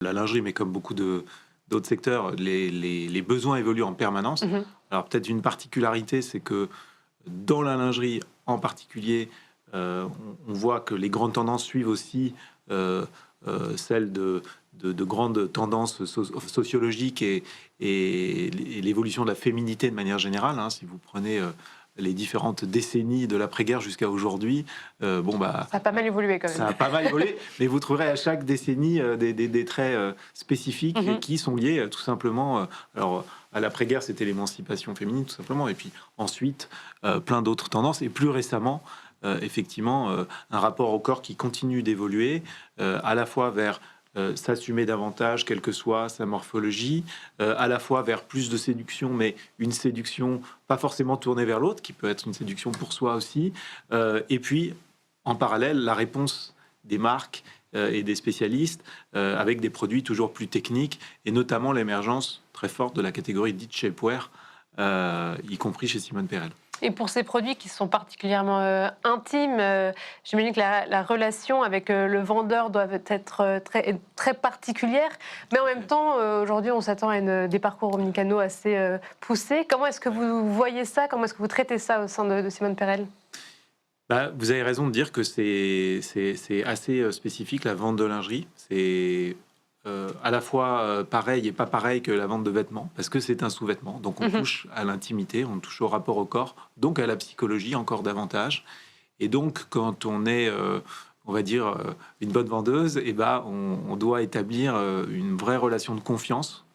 La lingerie, mais comme beaucoup d'autres secteurs, les besoins évoluent en permanence. Alors peut-être une particularité, c'est que dans la lingerie en particulier, on voit que les grandes tendances suivent aussi celles de grandes tendances sociologiques et l'évolution de la féminité de manière générale. Hein. Si vous prenez les différentes décennies de l'après-guerre jusqu'à aujourd'hui, Ça a pas mal évolué quand même. ça a pas mal évolué, mais vous trouverez à chaque décennie des traits spécifiques qui sont liés tout simplement. Alors, à l'après-guerre, c'était l'émancipation féminine, tout simplement, et puis ensuite, plein d'autres tendances, et plus récemment, effectivement, un rapport au corps qui continue d'évoluer, à la fois vers s'assumer davantage, quelle que soit sa morphologie, à la fois vers plus de séduction, mais une séduction pas forcément tournée vers l'autre, qui peut être une séduction pour soi aussi, et puis en parallèle, la réponse des marques et des spécialistes avec des produits toujours plus techniques et notamment l'émergence très forte de la catégorie dite shapewear, y compris chez Simone Perel. Et pour ces produits qui sont particulièrement intimes, j'imagine que la relation avec le vendeur doit être très, très particulière. Mais en même temps, aujourd'hui, on s'attend à des parcours omnicanaux assez poussés. Comment est-ce que vous voyez ça? Comment est-ce que vous traitez ça au sein de Simone Perel? Vous avez raison de dire que c'est assez spécifique, la vente de lingerie. C'est à la fois pareil et pas pareil que la vente de vêtements, parce que c'est un sous-vêtement. Donc on touche à l'intimité, on touche au rapport au corps, donc à la psychologie encore davantage. Et donc quand on est, on va dire, une bonne vendeuse, on doit établir une vraie relation de confiance